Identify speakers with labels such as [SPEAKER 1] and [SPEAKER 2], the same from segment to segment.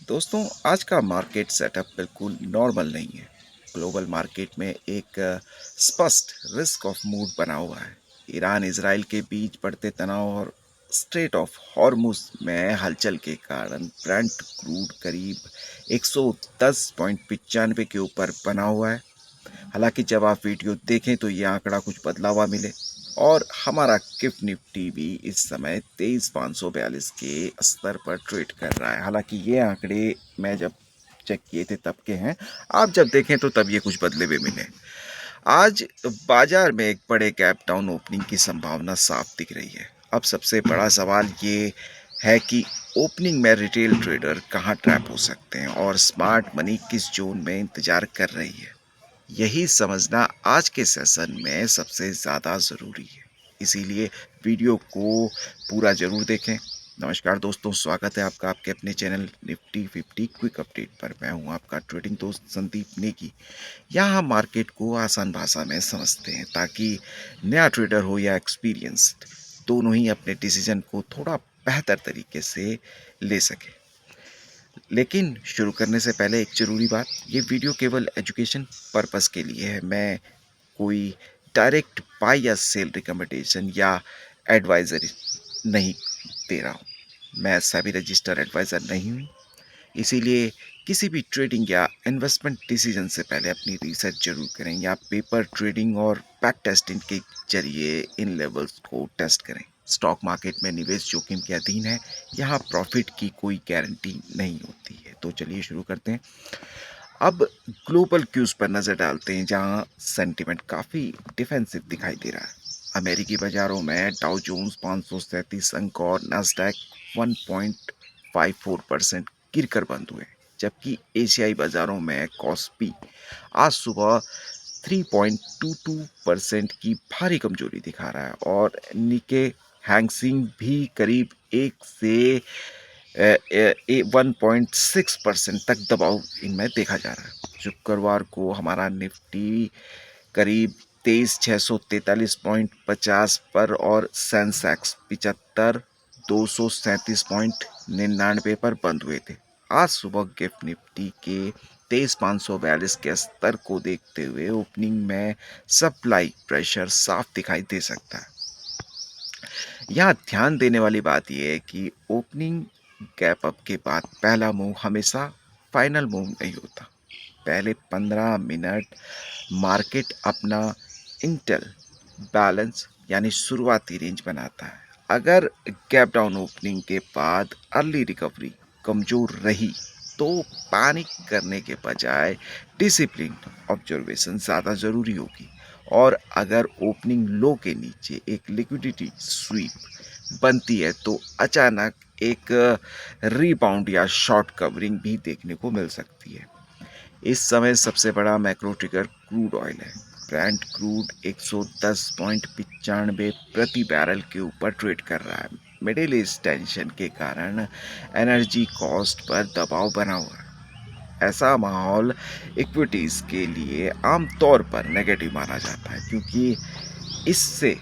[SPEAKER 1] दोस्तों, आज का मार्केट सेटअप बिल्कुल नॉर्मल नहीं है। ग्लोबल मार्केट में एक स्पष्ट रिस्क ऑफ मूड बना हुआ है। ईरान इसराइल के बीच बढ़ते तनाव और स्ट्रेट ऑफ हॉर्मुज में हलचल के कारण ब्रेंट क्रूड करीब 110.95 के ऊपर बना हुआ है। हालांकि जब आप वीडियो देखें तो ये आंकड़ा कुछ बदला हुआ मिले और हमारा गिफ्ट निफ्टी भी इस समय 23,542 के स्तर पर ट्रेड कर रहा है। हालांकि ये आंकड़े मैं जब चेक किए थे तब के हैं, आप जब देखें तो तब ये कुछ बदले हुए मिले। आज बाजार में एक बड़े गैप डाउन ओपनिंग की संभावना साफ दिख रही है। अब सबसे बड़ा सवाल ये है कि ओपनिंग में रिटेल ट्रेडर कहाँ ट्रैप हो सकते हैं और स्मार्ट मनी किस जोन में इंतजार कर रही है। यही समझना आज के सेशन में सबसे ज़्यादा ज़रूरी है। इसीलिए वीडियो को पूरा ज़रूर देखें। नमस्कार दोस्तों, स्वागत है आपका आपके अपने चैनल निफ्टी 50 क्विक अपडेट पर। मैं हूं आपका ट्रेडिंग दोस्त संदीप नेगी। यहाँ हम मार्केट को आसान भाषा में समझते हैं ताकि नया ट्रेडर हो या एक्सपीरियंस्ड, दोनों ही अपने डिसीजन को थोड़ा बेहतर तरीके से ले सके। लेकिन शुरू करने से पहले एक ज़रूरी बात, ये वीडियो केवल एजुकेशन पर्पस के लिए है। मैं कोई डायरेक्ट बाय या सेल रिकमेंडेशन या एडवाइजरी नहीं दे रहा हूँ। मैं सभी रजिस्टर एडवाइज़र नहीं हूँ। इसीलिए किसी भी ट्रेडिंग या इन्वेस्टमेंट डिसीजन से पहले अपनी रिसर्च जरूर करें या पेपर ट्रेडिंग और बैक टेस्टिंग के जरिए इन लेवल्स को टेस्ट करें। स्टॉक मार्केट में निवेश जोखिम के अधीन है। यहाँ प्रॉफिट की कोई गारंटी नहीं होती है। तो चलिए शुरू करते हैं। अब ग्लोबल क्यूज पर नज़र डालते हैं, जहाँ सेंटिमेंट काफ़ी डिफेंसिव दिखाई दे रहा है। अमेरिकी बाजारों में डाउ जोन्स 537 अंक और नास्डैक 1.54% गिरकर बंद हुए, जबकि एशियाई बाजारों में कॉस्पी आज सुबह 3.22% की भारी कमजोरी दिखा रहा है और निके हैंगसिंग भी करीब 1.6% तक दबाव इनमें देखा जा रहा है। शुक्रवार को हमारा निफ्टी करीब 23,643.50 पर और सेंसेक्स 75,237.99 पर बंद हुए थे। आज सुबह गिफ्ट निफ्टी के 23,542 के स्तर को देखते हुए ओपनिंग में सप्लाई प्रेशर साफ दिखाई दे सकता है। यहाँ ध्यान देने वाली बात यह है कि ओपनिंग गैप अप के बाद पहला मूव हमेशा फाइनल मूव नहीं होता। पहले 15 मिनट मार्केट अपना इंटेल बैलेंस यानी शुरुआती रेंज बनाता है। अगर गैप डाउन ओपनिंग के बाद अर्ली रिकवरी कमजोर रही तो पैनिक करने के बजाय डिसिप्लिन ऑब्जर्वेशन ज़्यादा ज़रूरी होगी। और अगर ओपनिंग लो के नीचे एक लिक्विडिटी स्वीप बनती है तो अचानक एक रीबाउंड या शॉर्ट कवरिंग भी देखने को मिल सकती है। इस समय सबसे बड़ा मैक्रो ट्रिगर क्रूड ऑयल है। ब्रेंट क्रूड 110.95 प्रति बैरल के ऊपर ट्रेड कर रहा है। मिडिल ईस्ट टेंशन के कारण एनर्जी कॉस्ट पर दबाव बना हुआ है। ऐसा माहौल इक्विटीज के लिए आमतौर पर नेगेटिव माना जाता है, क्योंकि इससे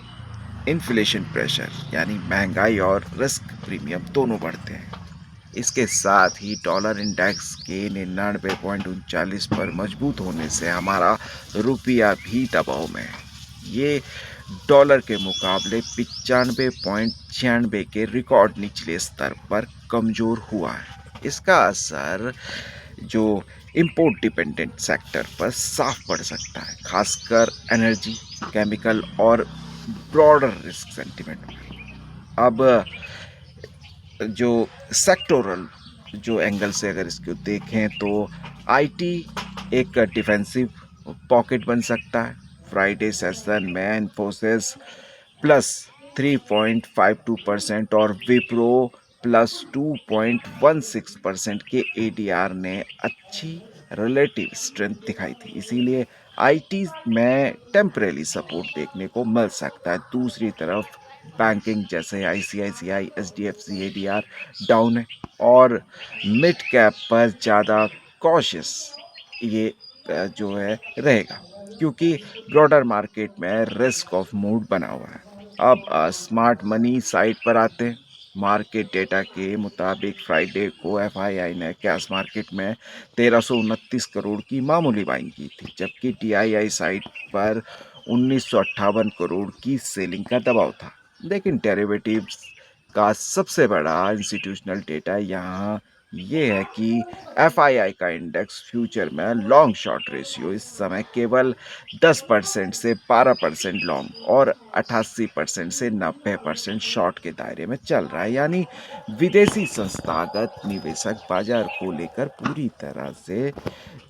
[SPEAKER 1] इन्फ्लेशन प्रेशर यानी महंगाई और रिस्क प्रीमियम दोनों बढ़ते हैं। इसके साथ ही डॉलर इंडेक्स के 99.39 पर मजबूत होने से हमारा रुपया भी दबाव में है। ये डॉलर के मुकाबले 95.96 के रिकॉर्ड निचले स्तर पर कमजोर हुआ है। इसका असर जो इंपोर्ट डिपेंडेंट सेक्टर पर साफ पड़ सकता है, खासकर एनर्जी, केमिकल और ब्रॉडर रिस्क सेंटिमेंट में। अब जो सेक्टोरल जो एंगल से अगर इसको देखें तो आईटी एक डिफेंसिव पॉकेट बन सकता है। फ्राइडे सेशन में इन्फोसिस प्लस 3.52% और विप्रो प्लस 2.16% के एडीआर ने अच्छी रिलेटिव स्ट्रेंथ दिखाई थी। इसीलिए आईटी में टेम्परेरी सपोर्ट देखने को मिल सकता है। दूसरी तरफ बैंकिंग जैसे आईसीआईसीआई, एचडीएफसी एडीआर डाउन है और मिड कैप पर ज़्यादा कॉशियस ये जो है रहेगा, क्योंकि ब्रॉडर मार्केट में रिस्क ऑफ मूड बना हुआ है। अब स्मार्ट मनी साइड पर आते हैं। मार्केट डेटा के मुताबिक फ्राइडे को एफआईआई ने कैश मार्केट में 1329 करोड़ की मामूली बाइंग की थी, जबकि टीआईआई साइट पर 1958 करोड़ की सेलिंग का दबाव था। लेकिन डेरिवेटिव्स का सबसे बड़ा इंस्टीट्यूशनल डेटा यहाँ ये है कि एफआईआई का इंडेक्स फ्यूचर में लॉन्ग शॉर्ट रेशियो इस समय केवल 10% से 12% लॉन्ग और 88% से 90% शॉर्ट के दायरे में चल रहा है। यानी विदेशी संस्थागत निवेशक बाजार को लेकर पूरी तरह से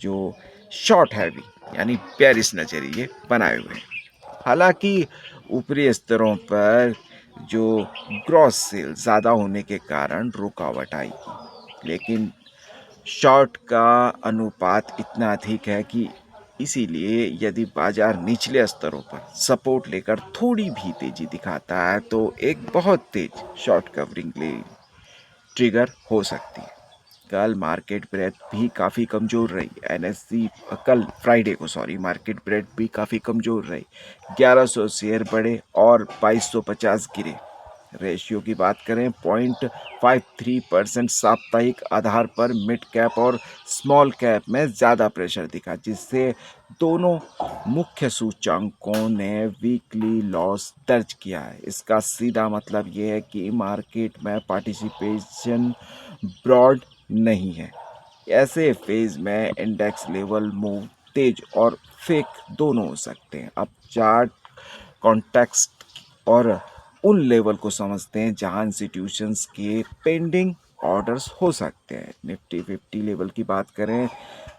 [SPEAKER 1] जो शॉर्ट हैवी यानी बेयरिश नजरिए बनाए हुए हैं। हालांकि ऊपरी स्तरों पर जो ग्रॉस सेल ज़्यादा होने के कारण रुकावट आई, लेकिन शॉर्ट का अनुपात इतना अधिक है कि इसीलिए यदि बाजार निचले स्तरों पर सपोर्ट लेकर थोड़ी भी तेजी दिखाता है तो एक बहुत तेज शॉर्ट कवरिंग ले ट्रिगर हो सकती है। कल मार्केट ब्रेथ भी काफ़ी कमज़ोर रही। एनएससी कल फ्राइडे को मार्केट ब्रेथ भी काफ़ी कमज़ोर रही। 1100 शेयर बढ़े और 2250 गिरे। रेशियो की बात करें 0.53% साप्ताहिक आधार पर मिड कैप और स्मॉल कैप में ज़्यादा प्रेशर दिखा, जिससे दोनों मुख्य सूचांकों ने वीकली लॉस दर्ज किया है। इसका सीधा मतलब ये है कि मार्केट में पार्टिसिपेशन ब्रॉड नहीं है। ऐसे फेज में इंडेक्स लेवल मूव तेज और फेक दोनों हो सकते हैं। अब चार्ट कॉन्टेक्स्ट और उन लेवल को समझते हैं जहां इंस्टीट्यूशंस के पेंडिंग ऑर्डर्स हो सकते हैं। निफ्टी 50 लेवल की बात करें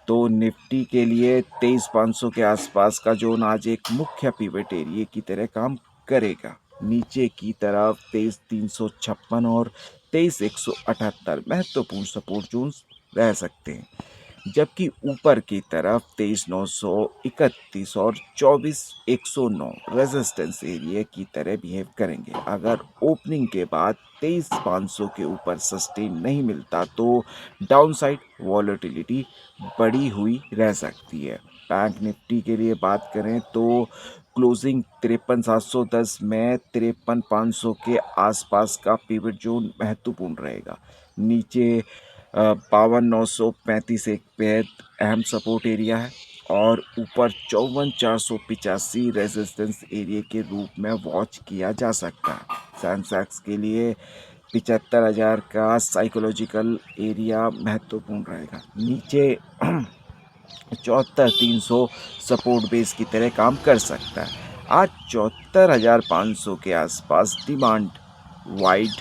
[SPEAKER 1] तो निफ्टी के लिए 23,500 के आसपास का जोन आज एक मुख्य पिवट एरिया की तरह काम करेगा। नीचे की तरफ 23,356 और 23,178 महत्वपूर्ण सपोर्ट जोन रह सकते हैं, जबकि ऊपर की तरफ 23,931 और 24,109 रेजिस्टेंस एरिया की तरह बिहेव करेंगे। अगर ओपनिंग के बाद 23,500 के ऊपर सस्टेन नहीं मिलता तो डाउनसाइड वॉलेटिलिटी बढ़ी हुई रह सकती है। बैंक निफ्टी के लिए बात करें तो क्लोजिंग 53,710 में 53,500 के आसपास का पिवट जोन महत्वपूर्ण रहेगा। नीचे 52,935 एक बेहद अहम सपोर्ट एरिया है और ऊपर 54,485 रेजिस्टेंस एरिया के रूप में वॉच किया जा सकता है। सेंसेक्स के लिए 75,000 का साइकोलॉजिकल एरिया महत्वपूर्ण रहेगा। नीचे 74,300 सपोर्ट बेस की तरह काम कर सकता है। आज 74,500 के आसपास डिमांड वाइड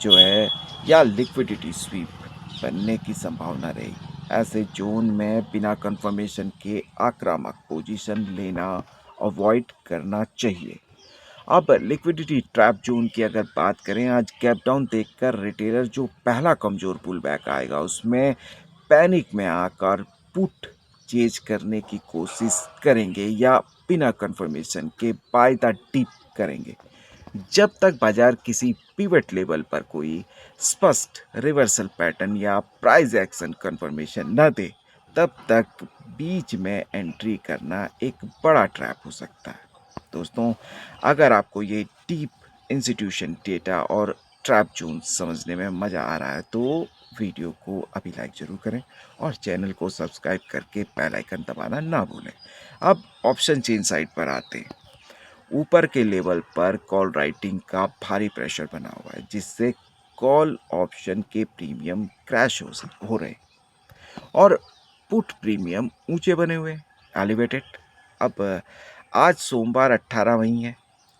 [SPEAKER 1] जो है या लिक्विडिटी स्वीप बनने की संभावना रहेगी। ऐसे जोन में बिना कंफर्मेशन के आक्रामक पोजीशन लेना अवॉइड करना चाहिए। अब लिक्विडिटी ट्रैप जोन की अगर बात करें, आज गैप डाउन देखकर रिटेलर जो पहला कमजोर पुल बैक आएगा उसमें पैनिक में आकर पुट चेज करने की कोशिश करेंगे या बिना कंफर्मेशन के बाय द डिप करेंगे। जब तक बाजार किसी पिवट लेवल पर कोई स्पष्ट रिवर्सल पैटर्न या प्राइस एक्शन कंफर्मेशन न दे, तब तक बीच में एंट्री करना एक बड़ा ट्रैप हो सकता है। दोस्तों, अगर आपको ये डीप इंस्टीट्यूशन डेटा और ट्रैप जोन समझने में मज़ा आ रहा है तो वीडियो को अभी लाइक ज़रूर करें और चैनल को सब्सक्राइब करके बेल आइकन दबाना ना भूलें। अब ऑप्शन चेन साइड पर आते हैं। ऊपर के लेवल पर कॉल राइटिंग का भारी प्रेशर बना हुआ है, जिससे कॉल ऑप्शन के प्रीमियम क्रैश हो रहे और पुट प्रीमियम ऊंचे बने हुए एलिवेटेड। अब आज सोमवार 18 मई है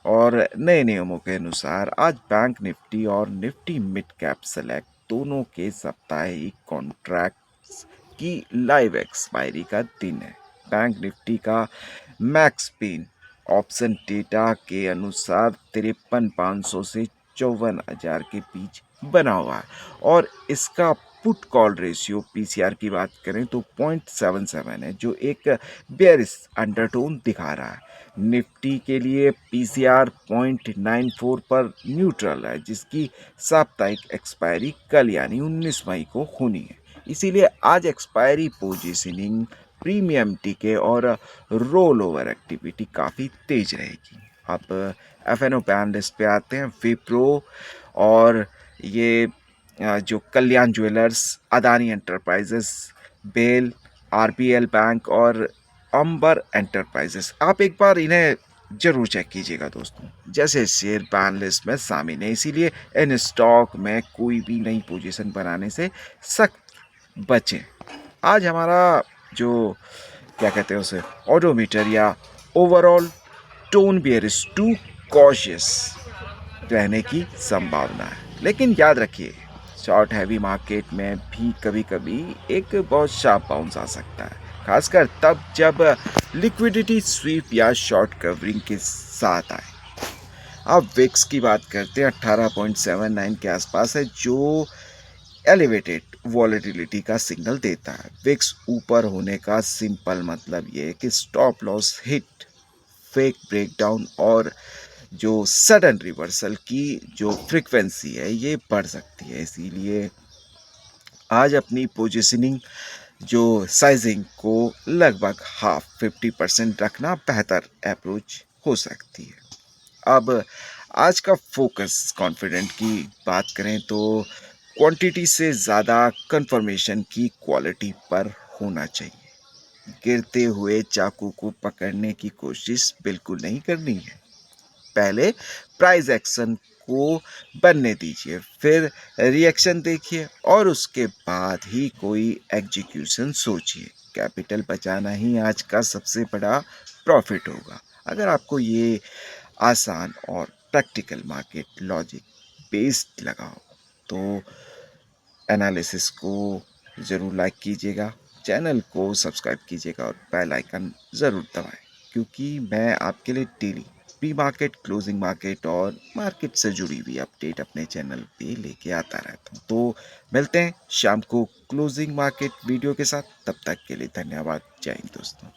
[SPEAKER 1] और नए नियमों के अनुसार आज बैंक निफ्टी और निफ्टी मिड कैप सेलेक्ट दोनों के साप्ताहिक कॉन्ट्रैक्ट्स की लाइव एक्सपायरी का दिन है। बैंक निफ्टी का मैक्स पेन ऑप्शन डेटा के अनुसार 53,500 से 54,000 के बीच बना हुआ है और इसका पुट कॉल रेशियो पीसीआर की बात करें तो 0.77 है, जो एक बेयरिश अंडरटोन दिखा रहा है। निफ्टी के लिए पीसीआर 0.94 पर न्यूट्रल है, जिसकी साप्ताहिक एक्सपायरी कल यानी 19 मई को होनी है। इसीलिए आज एक्सपायरी पोजीशनिंग प्रीमियम टिके और रोल ओवर एक्टिविटी काफ़ी तेज रहेगी। अब एफएनओ पैन लिस्ट पे आते हैं। विप्रो और ये जो Kalyan Jewellers, Adani Enterprises, BEL, RBL Bank और अंबर एंटरप्राइजेस, आप एक बार इन्हें जरूर चेक कीजिएगा दोस्तों। जैसे शेयर बैन लिस्ट में शामिल है, इसीलिए इन स्टॉक में कोई भी नई पोजीशन बनाने से सख्त बचें। आज हमारा जो क्या कहते हैं उसे ऑडोमीटर या overall tone bearish to cautious रहने की संभावना है। लेकिन याद रखिए, शॉर्ट हैवी मार्केट में भी कभी कभी एक बहुत शार्प बाउंस आ सकता है, खासकर तब जब लिक्विडिटी स्वीप या शॉर्ट कवरिंग के साथ आए। अब विक्स की बात करते हैं, 18.79 के आसपास है, जो एलिवेटेड वॉलेटिलिटी का सिग्नल देता है। विक्स ऊपर होने का सिंपल मतलब ये है कि stop loss hit, fake breakdown और जो सडन रिवर्सल की जो फ्रीक्वेंसी है ये बढ़ सकती है। इसीलिए आज अपनी पोजीशनिंग जो साइजिंग को लगभग हाफ 50% रखना बेहतर अप्रोच हो सकती है। अब आज का फोकस कॉन्फिडेंट की बात करें तो क्वांटिटी से ज़्यादा कंफर्मेशन की क्वालिटी पर होना चाहिए। गिरते हुए चाकू को पकड़ने की कोशिश बिल्कुल नहीं करनी है। पहले प्राइस एक्शन को बनने दीजिए, फिर रिएक्शन देखिए और उसके बाद ही कोई एग्जीक्यूशन सोचिए। कैपिटल बचाना ही आज का सबसे बड़ा प्रॉफिट होगा। अगर आपको ये आसान और प्रैक्टिकल मार्केट लॉजिक बेस्ड लगा हो तो एनालिसिस को ज़रूर लाइक कीजिएगा, चैनल को सब्सक्राइब कीजिएगा और बेल आइकन ज़रूर दबाएं, क्योंकि मैं आपके लिए daily pre market, closing market और मार्केट से जुड़ी हुई अपडेट अपने चैनल पे लेके आता रहता हूँ। तो मिलते हैं शाम को क्लोजिंग मार्केट वीडियो के साथ। तब तक के लिए धन्यवाद। जय हिंद दोस्तों।